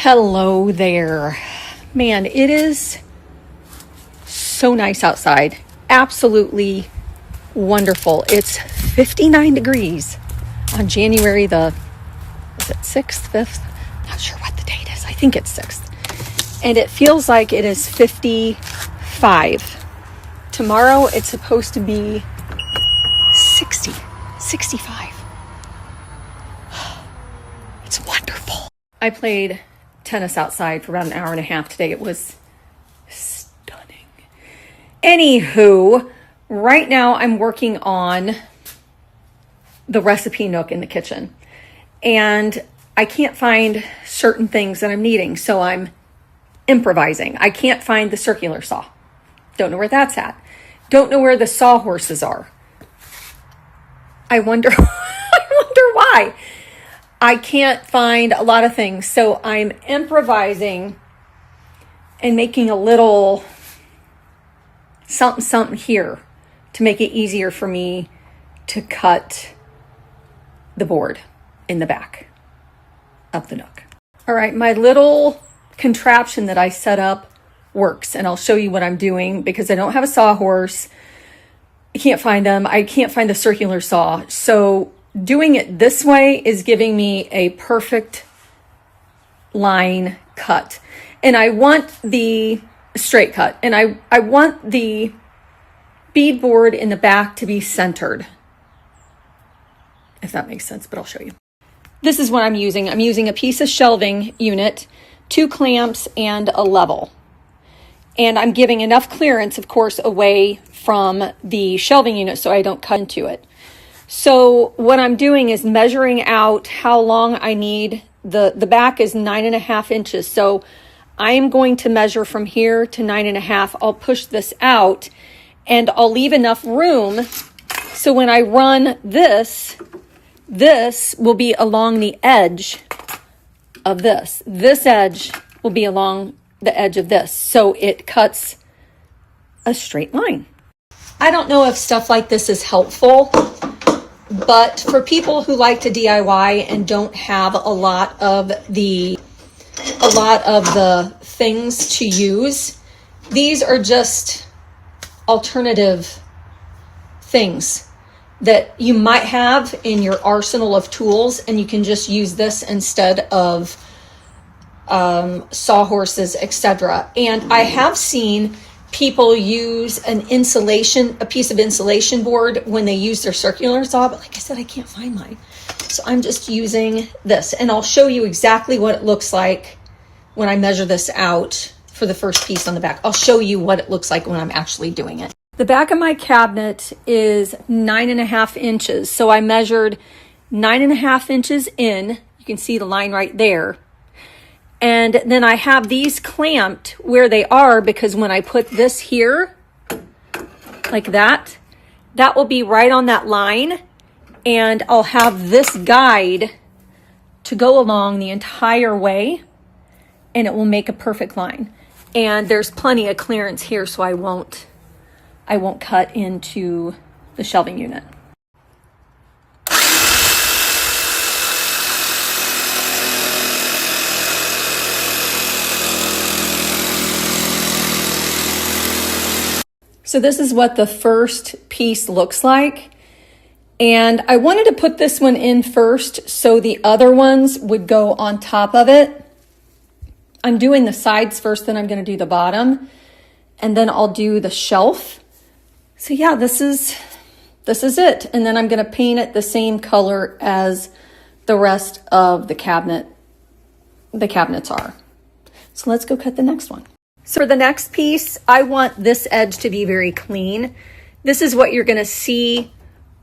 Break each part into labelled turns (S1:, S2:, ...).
S1: Hello there. Man, it is so nice outside. Absolutely wonderful. It's 59 degrees on January the, is it 6th, 5th? Not sure what the date is. I think it's 6th. And it feels like it is 55. Tomorrow it's supposed to be 65. It's wonderful. I played tennis outside for about an hour and a half today. It was stunning. Anywho, right now I'm working on the recipe nook in the kitchen. And I can't find certain things that I'm needing, so I'm improvising. I can't find the circular saw. Don't know where that's at. Don't know where the sawhorses are. I wonder why. I can't find a lot of things, so I'm improvising and making a little something here to make it easier for me to cut the board in the back of the nook. All right, my little contraption that I set up works, and I'll show you what I'm doing because I don't have a sawhorse. I can't find them. I can't find the circular saw. So doing it this way is giving me a perfect line cut. And I want the straight cut. And I want the beadboard in the back to be centered, if that makes sense, but I'll show you. This is what I'm using. I'm using a piece of shelving unit, 2 clamps, and a level. And I'm giving enough clearance, of course, away from the shelving unit so I don't cut into it. So what I'm doing is measuring out how long I need. The back is 9.5 inches. So I am going to measure from here to 9.5. I'll push this out and I'll leave enough room. So when I run this will be along the edge of this. This edge will be along the edge of this. So it cuts a straight line. I don't know if stuff like this is helpful, but for people who like to DIY and don't have a lot of the things to use, these are just alternative things that you might have in your arsenal of tools, and you can just use this instead of sawhorses, etc. And I have seen people use a piece of insulation board when they use their circular saw, but like I said, I can't find mine. So I'm just using this, and I'll show you exactly what it looks like when I measure this out for the first piece on the back. I'll show you what it looks like when I'm actually doing it. The back of my cabinet is 9.5 inches. So I measured 9.5 inches in. You can see the line right there. And then I have these clamped where they are because when I put this here, like that will be right on that line. And I'll have this guide to go along the entire way, and it will make a perfect line. And there's plenty of clearance here, so I won't cut into the shelving unit. So this is what the first piece looks like. And I wanted to put this one in first so the other ones would go on top of it. I'm doing the sides first, then I'm going to do the bottom, and then I'll do the shelf. So yeah, this is it. And then I'm going to paint it the same color as the rest of the cabinets are. So let's go cut the next one. So for the next piece, I want this edge to be very clean. This is what you're going to see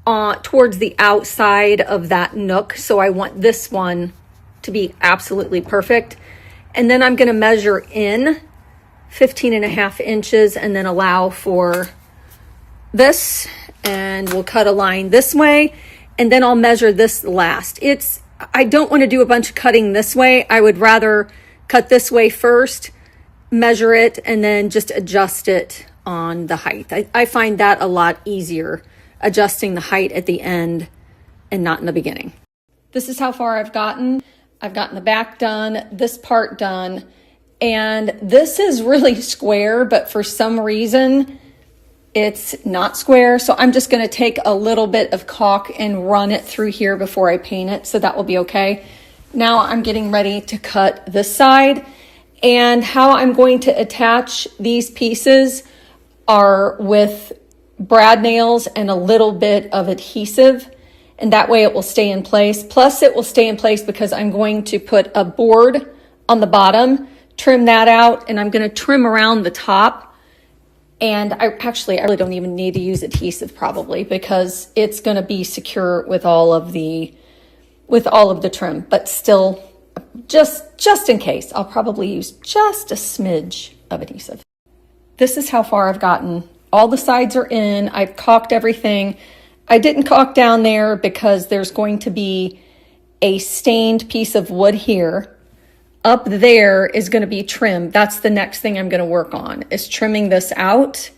S1: towards the outside of that nook. So I want this one to be absolutely perfect. And then I'm going to measure in 15.5 inches and then allow for this, and we'll cut a line this way, and then I'll measure this last. I don't want to do a bunch of cutting this way. I would rather cut this way first, measure it, and then just adjust it on the height. I find that a lot easier, adjusting the height at the end and not in the beginning. This is how far I've gotten. I've gotten the back done, this part done, and this is really square, but for some reason it's not square. So I'm just going to take a little bit of caulk and run it through here before I paint it. So that will be okay. Now I'm getting ready to cut this side, and how I'm going to attach these pieces are with brad nails and a little bit of adhesive, and that way it will stay in place. Plus it will stay in place because I'm going to put a board on the bottom, trim that out, and I'm going to trim around the top. And I really don't even need to use adhesive probably, because it's going to be secure with all of the trim, but still, just in case, I'll probably use just a smidge of adhesive. This is how far I've gotten. All the sides are in. I've caulked everything. I didn't caulk down there because there's going to be a stained piece of wood here. Up there is going to be trim. That's the next thing I'm going to work on, is trimming this out.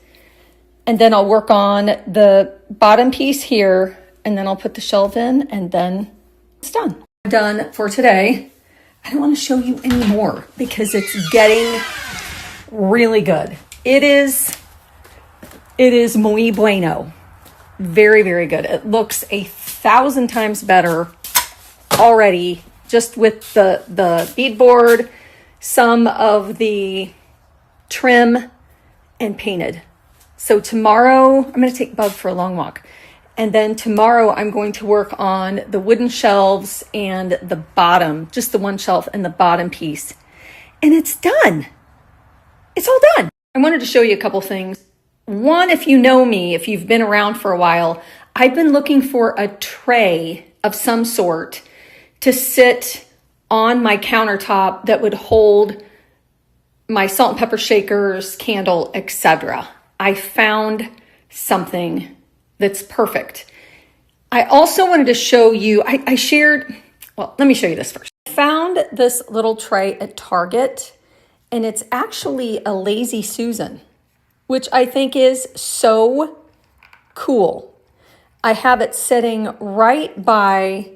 S1: And then I'll work on the bottom piece here, and then I'll put the shelf in, and then it's done. I'm done for today. I don't want to show you any more because it's getting really good. It is muy bueno. Very, very good. It looks 1,000 times better already, just with the beadboard, some of the trim, and painted. So tomorrow, I'm going to take Bub for a long walk. And then tomorrow I'm going to work on the wooden shelves and the bottom, just the one shelf and the bottom piece. And it's done. It's all done. I wanted to show you a couple things. One, if you know me, if you've been around for a while, I've been looking for a tray of some sort to sit on my countertop that would hold my salt and pepper shakers, candle, etc. I found something that's perfect. I also wanted to show you, I shared, well, let me show you this first. I found this little tray at Target, and it's actually a Lazy Susan, which I think is so cool. I have it sitting right by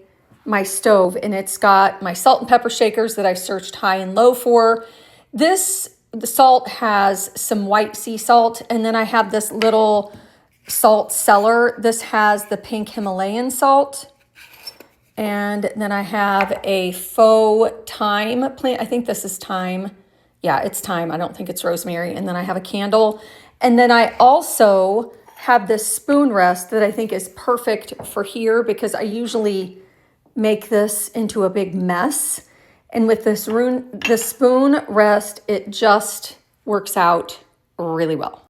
S1: my stove, and it's got my salt and pepper shakers that I searched high and low for. The salt has some white sea salt, and then I have this little salt cellar. This has the pink Himalayan salt, and then I have a faux thyme plant. I think this is thyme. Yeah, it's thyme. I don't think it's rosemary. And then I have a candle, and then I also have this spoon rest that I think is perfect for here, because I usually make this into a big mess. And with this spoon rest, it just works out really well.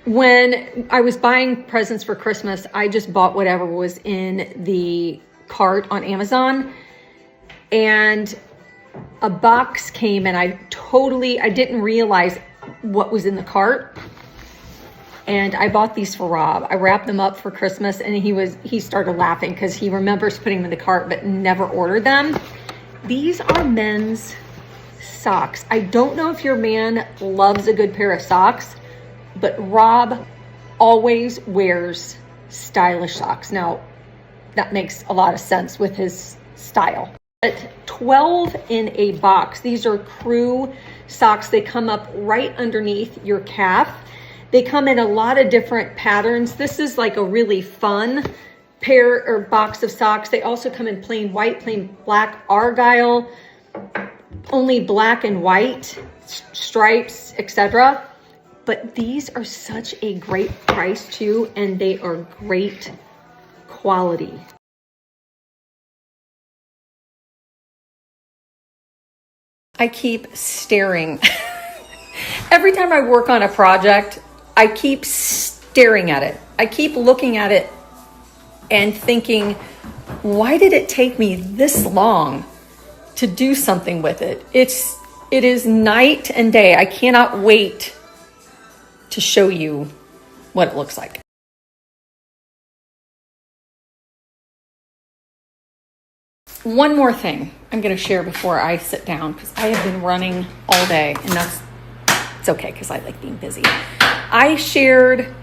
S1: When I was buying presents for Christmas, I just bought whatever was in the cart on Amazon, and a box came, and I didn't realize what was in the cart. And I bought these for Rob. I wrapped them up for Christmas, and he started laughing because he remembers putting them in the cart but never ordered them. These are men's socks. I don't know if your man loves a good pair of socks, but Rob always wears stylish socks. Now, that makes a lot of sense with his style. But 12 in a box. These are crew socks. They come up right underneath your calf. They come in a lot of different patterns. This is like a really fun pair or box of socks. They also come in plain white, plain black, argyle, only black and white, stripes, etc. But these are such a great price too, and they are great quality. I keep staring. Every time I work on a project, I keep staring at it. I keep looking at it and thinking, why did it take me this long to do something with it? It is night and day. I cannot wait to show you what it looks like. One more thing I'm going to share before I sit down, because I have been running all day, and it's okay because I like being busy. I shared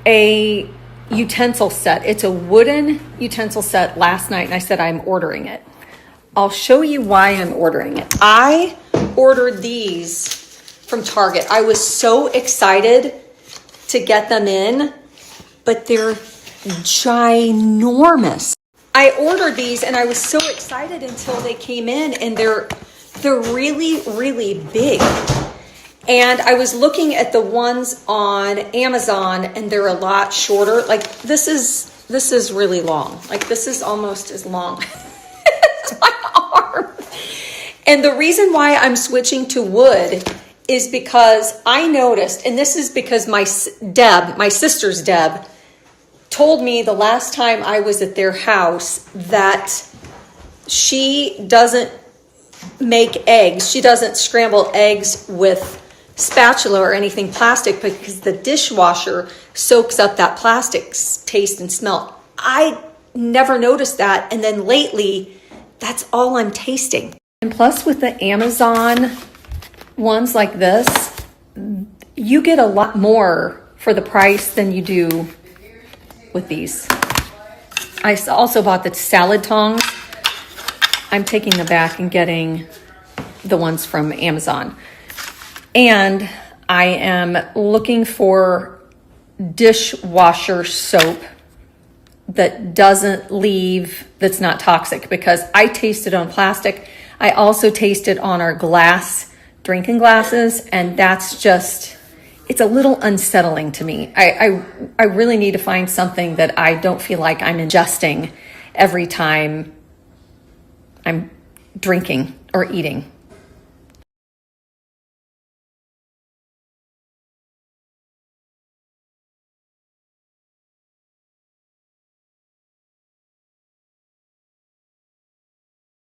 S1: a utensil set. It's a wooden utensil set last night, and I said I'm ordering it. I'll show you why I'm ordering it. I ordered these from Target. I was so excited to get them in, but they're ginormous. I ordered these and I was so excited until they came in, and they're really, really big. And I was looking at the ones on Amazon, and they're a lot shorter. Like this is really long. Like this is almost as long as my arm. And the reason why I'm switching to wood is because I noticed, and this is because my sister's Deb, told me the last time I was at their house that she doesn't make eggs. She doesn't scramble eggs with spatula or anything plastic because the dishwasher soaks up that plastic taste and smell. I never noticed that, and then lately that's all I'm tasting. And plus with the Amazon ones like this, you get a lot more for the price than you do with these. I also bought the salad tongs. I'm taking them back and getting the ones from Amazon. And I am looking for dishwasher soap that doesn't leave, that's not toxic, because I taste it on plastic. I also taste it on our glass, drinking glasses, and that's just, it's a little unsettling to me. I really need to find something that I don't feel like I'm ingesting every time I'm drinking or eating.